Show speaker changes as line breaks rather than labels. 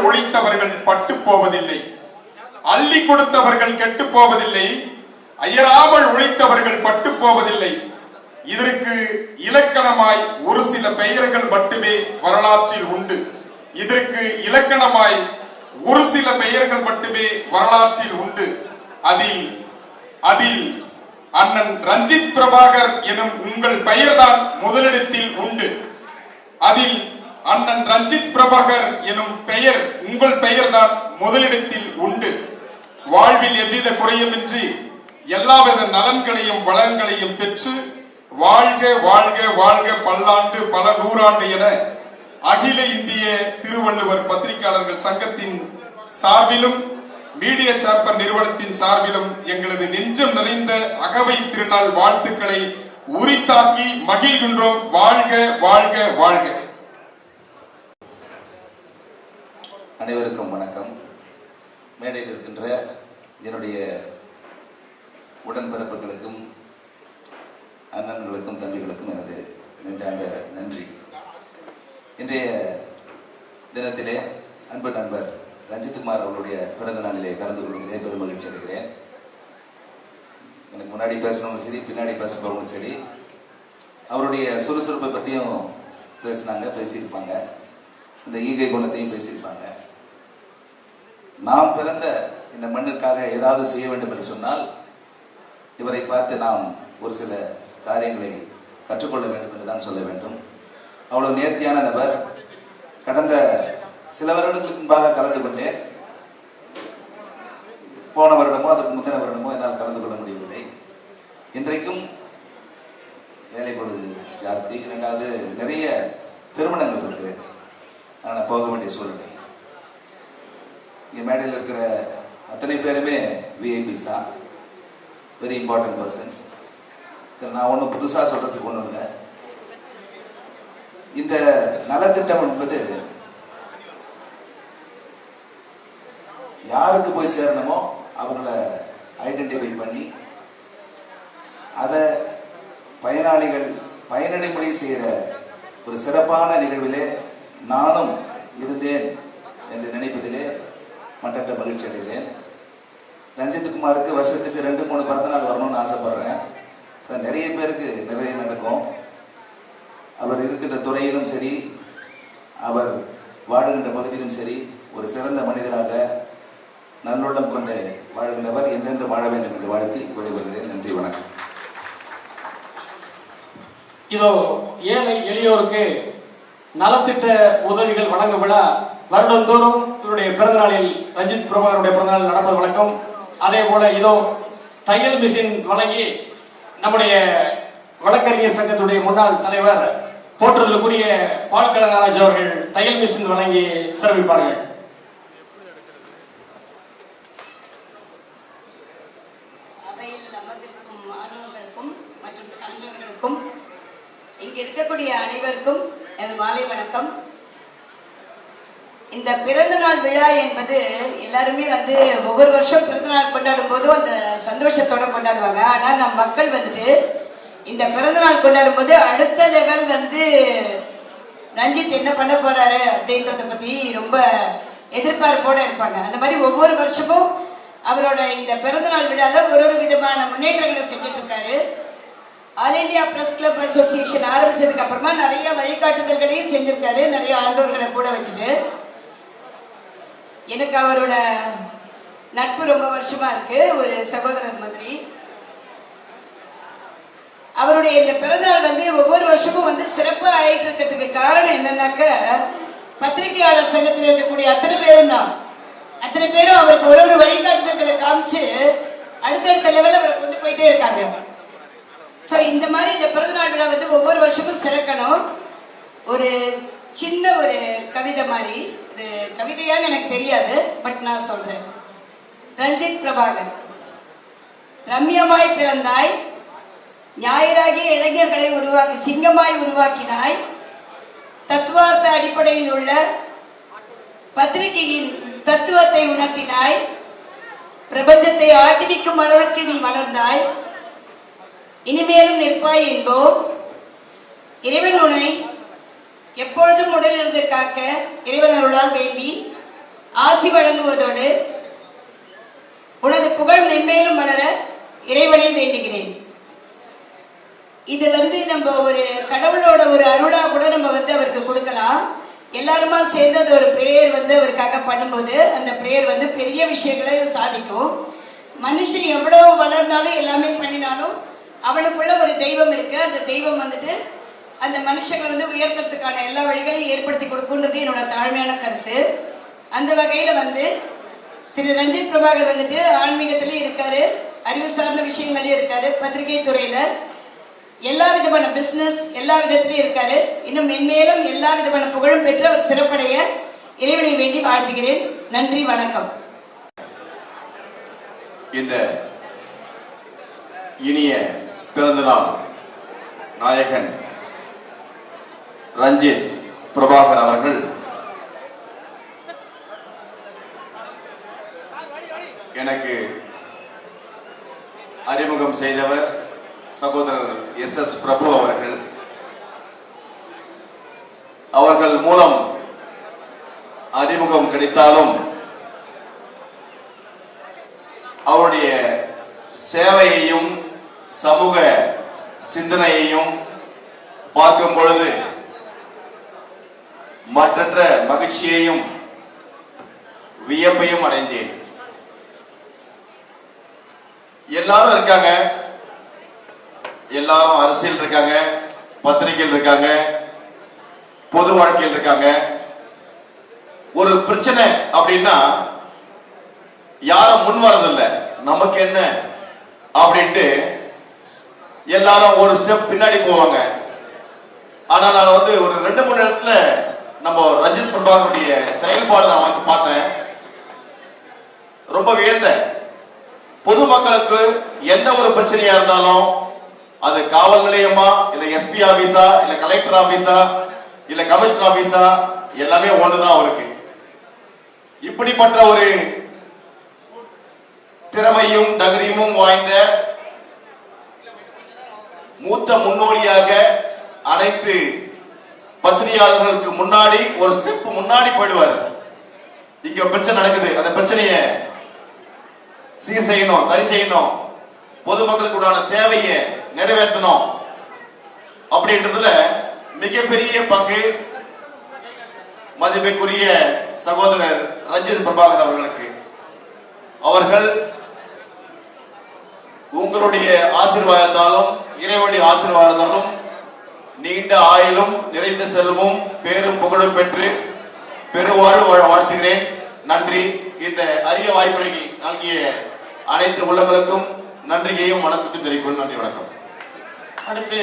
உழைத்தவர்கள் பட்டு போவதில்லை, அள்ளி கொடுத்தவர்கள் கெட்டு போவதில்லை, அயராமல் உழைத்தவர்கள் பட்டு போவதில்லை. இதற்கு இலக்கணமாய் ஒரு சில பெயர்கள் மட்டுமே வரலாற்றில் உண்டு. இதற்கு இலக்கணமாய் ஒரு சில பெயர்கள் மட்டுமே வரலாற்றில் உண்டு. அதில் அண்ணன் ரஞ்சித் பிரபாகர் எனும் உங்கள் பெயர்தான் முதலிடத்தில் உண்டு. அதில் அண்ணன் ரஞ்சித் பிரபாகர் எனும் பெயர், உங்கள் பெயர்தான் முதலிடத்தில் உண்டு. வாழ்வில் எவ்வித குறையுமின்றி எல்லாவித நலன்களையும் வளங்களையும் பெற்று வாழ்க வாழ்க வாழ்க பல்லாண்டு பல நூறாண்டு என அகில இந்திய திருவள்ளுவர் பத்திரிகையாளர்கள் சங்கத்தின் சார்பிலும் மீடியா சாம்பர் நிறுவனத்தின் சார்பிலும் எங்களது நெஞ்சம் நிறைந்த அகவை திருநாள் வாழ்த்துக்களை உரித்தாக்கி மகிழ்கின்றோம். வாழ்க வாழ்க வாழ்க.
அனைவருக்கும் வணக்கம். மேடையில் இருக்கின்ற என்னுடைய உடன்பிறப்புகளுக்கும் அண்ணன்களுக்கும் தம்பிகளுக்கும் எனது நெஞ்சார்ந்த நன்றி. இன்றைய தினத்திலே அன்பு நண்பர் ரஞ்சித்குமார் அவருடைய பிறந்த நாளிலே கலந்து கொள்வதிலே பெரும் மகிழ்ச்சி அடைகிறேன். எனக்கு முன்னாடி பேசினவங்க சரி, பின்னாடி பேச போறவங்க சரி, அவருடைய சுறுசுறுப்பை பற்றியும் பேசியிருப்பாங்க, இந்த ஈகை குணத்தையும் பேசியிருப்பாங்க. நாம் பிறந்த இந்த மண்ணிற்காக ஏதாவது செய்ய வேண்டும் என்று சொன்னால் இவரை பார்த்து நாம் ஒரு சில காரியங்களை கற்றுக்கொள்ள வேண்டும் என்று தான் சொல்ல வேண்டும். அவ்வளவு நேர்த்தியான நபர். கடந்த சில வருடங்களுக்கு முன்பாக கலந்து கொண்டேன். போன வருடமோ அதற்கு முந்தின வருடமோ என்னால் கலந்து கொள்ள முடியவில்லை. இன்றைக்கும் வேலை பொழுது ஜாஸ்தி, இரண்டாவது நிறைய திருமணங்கள் இருக்கு, ஆனால் போக வேண்டிய சூழ்நிலை. இங்கே மேடையில் இருக்கிற அத்தனை பேருமே விஐபிஸ் தான், வெரி இம்பார்ட்டன்ட் பர்சன்ஸ். நான் ஒன்றும் புதுசாக சொல்றதுக்கு ஒன்றும் இல்லை. இந்த நலத்திட்டம் என்பது யாருக்கு போய் சேரணுமோ அவங்கள ஐடென்டிஃபை பண்ணி அதை பயனாளிகள் பயனடைமுறை செய்கிற ஒரு சிறப்பான நிகழ்விலே நானும் இருந்தேன் என்று நினைப்பதிலே மற்ற மகிழ்ச்சி அடைகிறேன். ரஞ்சித்குமாருக்கு வருஷத்துக்கு 2-3 பிறந்த நாள் வரணும்னு ஆசைப்படுறேன். நிறைய பேருக்கு நிறைய நடக்கும். அவர் இருக்கின்ற துறையிலும் சரி, அவர் வாழுகின்ற பகுதியிலும் சரி, ஒரு சிறந்த மனிதராக நல்லுள்ளம் கொண்டு வாழ்கின்றவர் என்றென்று வாழ வேண்டும் என்று வாழ்த்தி விடைபெறுகிறேன். நன்றி, வணக்கம்.
இதோ ஏழை எளியோருக்கு நலத்திட்ட உதவிகள் வழங்கும் விழா வருடந்தோறும் இவருடைய பிறந்த நாளில் ரஞ்சித் பிரபாகருடைய பிறந்த நாள் நடப்பது வழக்கம். அதே போல இதோ தையல் மிஷின் வழங்கி நம்முடைய வழக்கறிஞர் சங்கத்துடைய முன்னாள் தலைவர் போற்றுதலுக்குரிய பால் கலங்கராஜ் அவர்கள் தையல் மிஷின் வழங்கி சிறப்பிப்பார்கள்.
அவையில் அமர்ந்திருக்கும் மாணவர்களுக்கும் மற்றும் சங்கங்களுக்கும் இங்கு இருக்கக்கூடிய அனைவருக்கும் எனது மாலை வணக்கம். இந்த பிறந்த நாள் விழா என்பது எல்லாருமே ஒவ்வொரு வருஷம் பிறந்த நாள் கொண்டாடும் போதும் அந்த சந்தோஷத்தோட கொண்டாடுவாங்க. ஆனா நம் மக்கள் இந்த பிறந்த நாள் கொண்டாடும் போது அடுத்த லெவல் ரஞ்சித் என்ன பண்ண போறாரு அப்படின்றத பத்தி ரொம்ப எதிர்பார்ப்போட இருப்பாங்க. அந்த மாதிரி ஒவ்வொரு வருஷமும் அவரோட இந்த பிறந்த நாள் விழால ஒரு விதமான முன்னேற்றங்களை செஞ்சுட்டு இருக்காரு. All India press club association ஆரம்பிச்சதுக்கு அப்புறமா நிறைய வழிகாட்டுதல்களையும் செஞ்சிருக்காரு, நிறைய ஆண்டோர்களை கூட வச்சுட்டு. எனக்கு அவரோட நட்பு ரொம்ப வருஷமா இருக்கு, ஒரு சகோதரர் மாதிரி. அவருடைய இந்த பிறந்தநாள் ஒவ்வொரு வருஷமும் சிறப்பா ஆயிட்டு இருக்கிறதுக்கு காரணம் என்னன்னாக்க, பத்திரிகையாளர் சங்கத்தில் இருக்கக்கூடிய அத்தனை பேரும் தான், அத்தனை பேரும் அவருக்கு ஒரு வழிகாட்டுதல்களை காமிச்சு அடுத்தடுத்த லெவலில் அவரை கொண்டு போயிட்டே இருக்காங்க. சோ இந்த மாதிரி இந்த பிறந்தநாள் விழா ஒவ்வொரு வருஷமும் சிறக்கணும். ஒரு சின்ன ஒரு கவிதை மாதிரி, இது கவிதையான்னு எனக்கு தெரியாது, பட் நான் சொல்றேன். ரஞ்சித் பிரபாகர். ரம்யமாய் பிறந்தாய், ஞாயிறாகிய இளைஞர்களை உருவாக்கி சிங்கமாய் உருவாக்கினாய், தத்துவார்த்த அடிப்படையில் உள்ள பத்திரிகையின் தத்துவத்தை உணர்த்தினாய், பிரபஞ்சத்தை ஆட்டிவிக்கும் அளவுக்கு நீ வளர்ந்தாய், இனிமேலும் நிற்பாய் என்போம். இறைவன் உன்னை எப்பொழுதும் உடலிருந்து காக்க இறைவன் அருளால் வேண்டி ஆசி வழங்குவதோடு உனது புகழ் மென்மேலும் வளர இறைவனை வேண்டுகிறேன். இது நம்ம ஒரு கடவுளோட ஒரு அருளா கூட நம்ம அவருக்கு கொடுக்கலாம். எல்லாருமா சேர்ந்து அது ஒரு பிரேயர் அவருக்காக பண்ணும்போது அந்த பிரேயர் பெரிய விஷயங்களை சாதிக்கும். மனுஷன் எவ்வளவு வளர்ந்தாலும் எல்லாமே பண்ணினாலும் அவனுக்குள்ள ஒரு தெய்வம் இருக்கு. அந்த தெய்வம் அந்த மனுஷங்களை உயர்த்துறதுக்கான எல்லா வழிகளையும் ஏற்படுத்தி கொடுக்குன்றது என்னோட தாழ்மையான கருத்து. அந்த வகையில திரு ரஞ்சித் பிரபாகர் ஆன்மீகத்திலயும் இருக்காரு, அறிவு சார்ந்த விஷயங்களையும் இருக்காரு, பத்திரிகை துறையில எல்லா விதமான பிசினஸ் எல்லா விதத்திலயும் இருக்காரு. இன்னும் மென்மேலும் எல்லா விதமான புகழும் பெற்று அவர் சிறப்படைய இறைவனை வேண்டி வாழ்த்துகிறேன். நன்றி, வணக்கம்.
இந்த இனிய பிறந்தநாள் நாயகன் ரஞ்சித் பிரபாகர் அவர்கள் எனக்கு அறிமுகம் செய்தவர் சகோதரர் SS பிரபு அவர்கள் மூலம் அறிமுகம் கிடைத்தாலும் அவருடைய சேவையையும் சமூக சிந்தனையையும் பார்க்கும் பொழுது மற்றற்ற மகிழ்ச்சியையும் வியப்பையும் அடைந்தேன். எல்லாரும் இருக்காங்க, எல்லாரும் அரசியல் இருக்காங்க, பத்திரிகையில் இருக்காங்க, பொது வாழ்க்கையில் இருக்காங்க. ஒரு பிரச்சனை அப்படின்னா யாரும் முன் வரதில்லை, நமக்கு என்ன அப்படின்ட்டு எல்லாரும் ஒரு ஸ்டெப் பின்னாடி போவாங்க. ஆனா நான் ஒரு 2-3 இடத்துல நம்ம ரஞ்சித் பிரபாகருடைய செயல்பாடு நான் பார்த்தேன், ரொம்ப வியந்தேன். பொதுமக்களுக்கு எந்த ஒரு பிரச்சனையா இருந்தாலும் அது காவல் நிலையமா இல்ல SP ஆபீஸா இல்ல கலெக்டர் ஆபீஸா இல்ல கமிஷனர் ஆபீஸா எல்லாமே ஒண்ணுதான் அவருக்கு. இப்படிப்பட்ட ஒரு திறமையும் தகுதியும் வாய்ந்த மூத்த முன்னோடியாக அனைத்து பத்திரிகையாளர்களுக்கு முன்னாடி ஒரு ஸ்டெப் முன்னாடி போயிடுவார். இங்க பிரச்சனை நடக்குது, அந்த பிரச்சனையை சீர் செய்யணும், சரி செய்யணும், பொதுமக்களுக்கு உண்டான தேவையை நிறைவேற்றணும் அப்படின்றதுல மிகப்பெரிய பங்கு மதிப்புக்குரிய சகோதரர் ரஞ்சித் பிரபாகர் அவர்களுக்கு. அவர்கள் உங்களுடைய ஆசீர்வாதத்தாலும் இறைவனுடைய ஆசீர்வாதத்தாலும் நீண்ட ஆயுளும் நிறைந்த செல்வமும் பேரும் புகழும் பெற்று பெருவாழ்வு வாழ்த்துகிறேன். நன்றி. இந்த அரிய வாய்ப்பை நல்கிய அனைத்து உள்ளங்களுக்கும் நன்றியையும் வணக்கத்தையும் தெரிவிக்கும். நன்றி, வணக்கம்.
அடுத்து